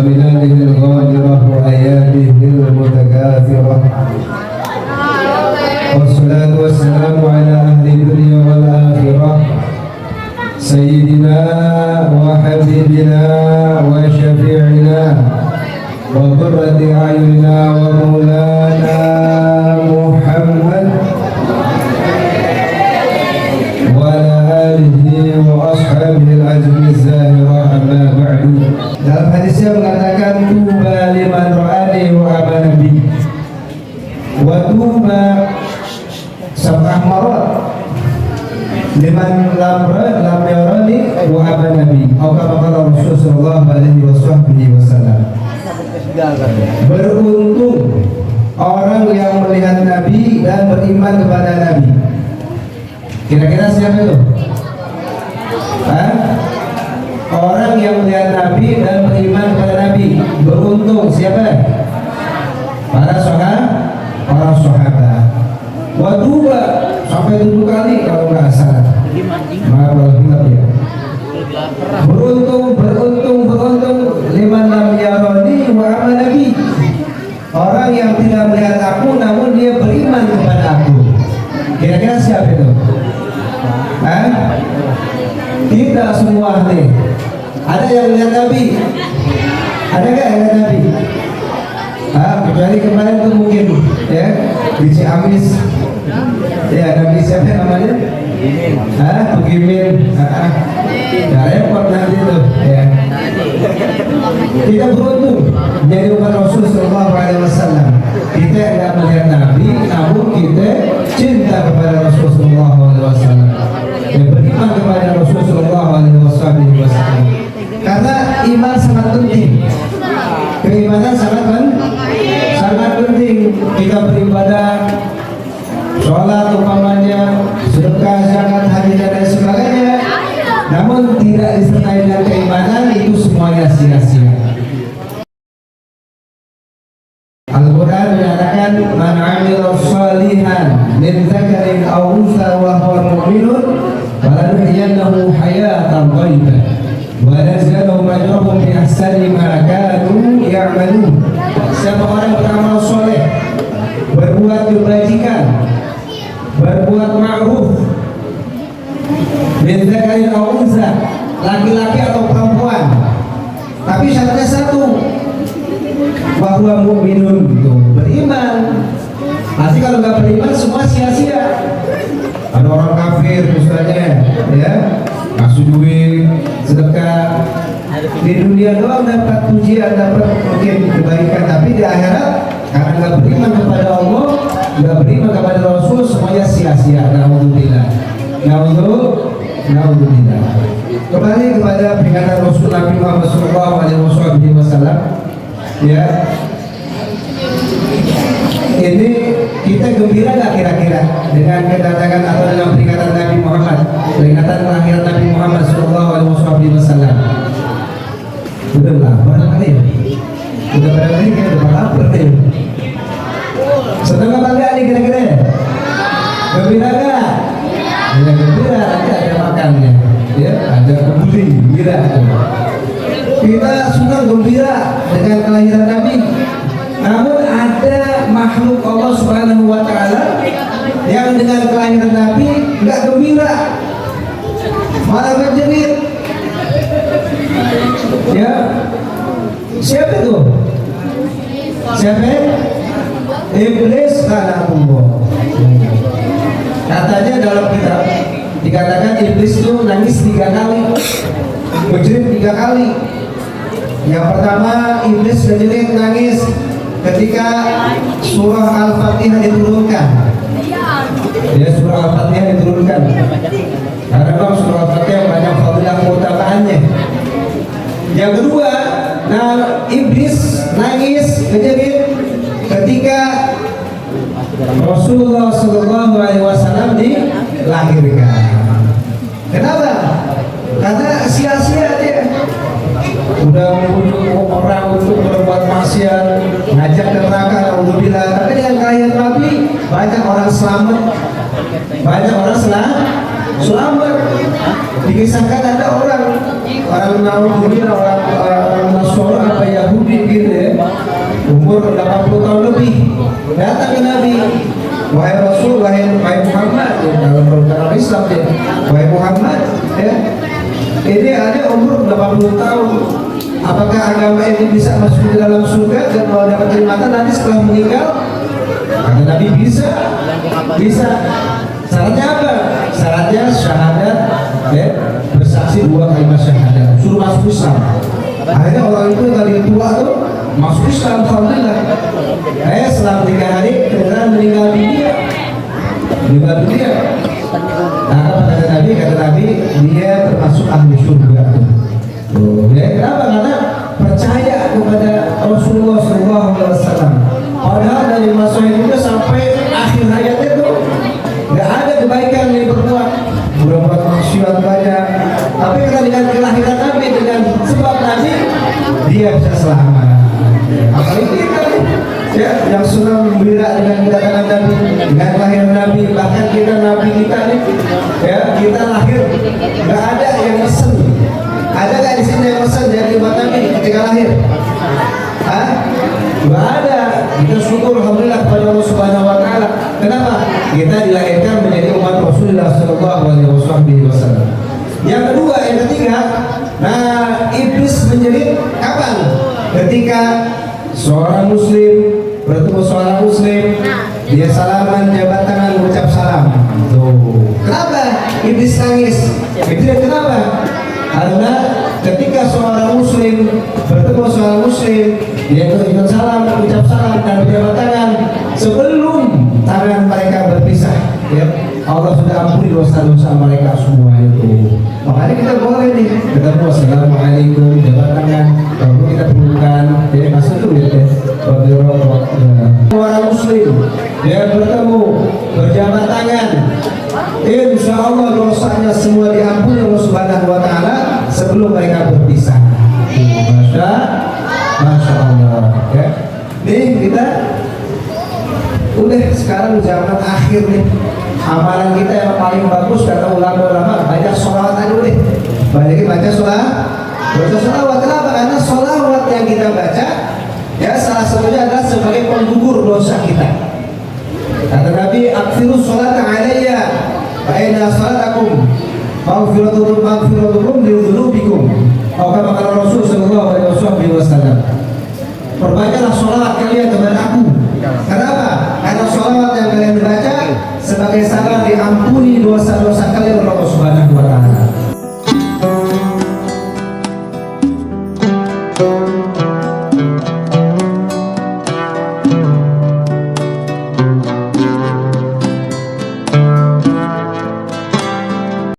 ومنانه الغادرة وآياته المتكاثرة، والصلاة والسلام على أهل الدنيا والآخرة سيدنا وحبيبنا وشفيعنا وقرة أعيننا ومولانا محمد وعلى آله وأصحابه العزم الزاهرة. أما بعد. Dalam hadisnya mengatakan tuba liman ra'ani wa amana bi wa tuba sab'ah marat liman lam yarani wa amana bi atau kama qala Rasulullah sallallahu alaihi wasallam. Beruntung orang yang melihat Nabi dan beriman kepada Nabi. Kira-kira siapa itu? Orang yang melihat Nabi dan beriman kepada Nabi. Beruntung siapa? Para sahabat. Waduba sampai 7 kali kalau nggak salah. Maaf ya. Beruntung liman lam yarani wa amana bi. Orang yang tidak melihat aku namun dia beriman kepada aku. Kira-kira siapa itu? Tidak semua nih. Ada yang melihat Nabi? Ada nggak yang melihat Nabi? Kecuali kemarin tuh mungkin ya di Ciamis. Ya Nabi siapa namanya? Bugimin. Nah, repot nanti tuh ya. Kita beruntung jadi umat Rasul sallallahu alaihi wasallam. Kita tidak melihat Nabi, namun kita cinta kepada Rasul sallallahu alaihi wasallam. Dan beriman kepada Rasul sallallahu alaihi wasallam. Karena iman sangat penting. Keimanan sangat penting. Kita beribadah, sholat umpamanya, sedekah, zakat, haji dan lain sebagainya. Namun tidak disertai dengan keimanan, itu semuanya sia-sia. Al-Quran menyatakan man 'amila shalihan min dzakarin aw untha wa huwa mu'minun falanuhyiyannahu hayatan thayyibah wa lanajziyannahum ajrahum bi ahsani ma kanu ya'malun. Siapa orang beramal soleh, berbuat kebajikan, berbuat ma'ruf, min dzakarin aw untha, laki-laki atau perempuan, tapi syaratnya satu, bahwa mu'minun, beriman. Pasti kalau nggak beriman semua sia-sia. Ada orang kafir misalnya, ya, kasih duit, sedekah, di dunia doang dapat pujian, dapat mungkin kebaikan, tapi di akhirat karena nggak beriman kepada Allah, nggak beriman kepada Rasul, semuanya sia-sia. Naudzubillah. Kembali kepada peringatan Rasul Nabi Muhammad SAW. Ya, ini kita gembira nggak kira-kira dengan kedatangan atau dengan peringatan Nabi Muhammad, peringatan kelahiran Nabi Muhammad SAW? Udah lapar kali ya? Udah pada kali kita udah lapar ya? Senang apa enggak nih kira-kira? Gembira nggak? Ya gembira, nanti ada makannya, ya ada kebuli, gembira. Kita sudah gembira dengan kelahiran Nabi. Namun ada makhluk Allah Subhanahu wa taala yang dengan kelahiran Nabi enggak gembira, malah berjerit. Ya. Siapa itu? Siapa? Iblis kanalullah. Katanya dalam kitab dikatakan iblis itu nangis 3 kali, berjerit 3 kali. Yang pertama, iblis berjerit nangis ketika surah Al-Fatihah diturunkan. Ya, surah Al-Fatihah diturunkan. Karena memang surah Al-Fatihah banyak fadilah keutamaannya. Yang kedua, iblis nangis berjerit ketika Rasulullah SAW dilahirkan. Kenapa? Karena sia-sia dia. Udah membujuk orang untuk berbuat maksiat, ngajak ke neraka, alhamdulillah. Tapi dengan kelahiran Nabi banyak orang selamat, selamat. Dikisahkan ada orang Nasrani apa Yahudi 80 tahun lebih datang ke Nabi, wahai Rasul, wahai Muhammad, ya, dalam beragama Islam ya, wahai Muhammad, ya, ini ada umur 80 tahun. Apakah agama ini bisa masuk di dalam surga dan mau dapat kenikmatan nanti setelah meninggal? Kata Nabi bisa. Syaratnya apa? Syaratnya syahadat, ya, bersaksi 2 kalimat syahadat, suruh masuk Islam. Akhirnya orang itu tadi tua tuh masuk Islam, alhamdulillah. Setelah 3 hari kemudian meninggal dunia. Nah, kata Nabi dia termasuk ahli surga. Ya, kenapa? Karena percaya kepada Rasulullah SAW. Padahal dari masa hidupnya sampai akhir hayatnya itu nggak ada kebaikan yang berbuat, berbuat maksiat banyak. Tapi karena dengan kelahiran Nabi, dengan sebab Nabi, dia bisa selamat. Apalagi kita nih, ya, yang sudah membela dengan kedatangan Nabi, dengan kelahiran Nabi, bahkan kita Nabi kita nih, ya, kita lahir nggak ada yang mesen. Ada nggak di sini yang mesen dari umat Nabi ketika lahir? Hah? Nggak ada. Kita syukur alhamdulillah kepada Allah Subhanahu Wa Taala. Kenapa? Kita dilahirkan menjadi umat Rasulullah Sallallahu Alaihi Wasallam. Yang kedua, yang ketiga, nah, iblis menjerit kapan? Ketika seorang Muslim bertemu seorang Muslim, dia salaman, jabat tangan, mengucap salam. Tuh. Kenapa? Iblis nangis. Iblis kenapa? Karena ketika seorang Muslim bertemu seorang Muslim, dia mengucap salam, dan berjabat tangan sebelum tangan mereka berpisah, ya, Allah sudah ampuni dosa-dosa mereka semua itu. Makanya kita boleh nih ketemu, assalamualaikum, jabat tangan, kalau kita pelukan, ya, masuk dulu ya, orang Muslim dia bertemu berjabat tangan, insya Allah dosanya semua diampuni Allah Subhanahu Wa Taala sebelum mereka berpisah. Masya Allah, ya. Nih kita udah sekarang zaman akhir nih. Amalan kita yang paling bagus kata ulama-ulama, banyak sholawat aja deh. Banyak baca sholawat. Kenapa? Karena sholawat yang kita baca, ya, salah satunya adalah sebagai penggugur dosa kita. Kata Nabi, "Aktsirus sholata 'alayya fa inna sholatakum maghfiratukum lidzunubikum." Atau kata Rasul sallallahu alaihi wasallam, perbanyaklah sholawat kalian kepada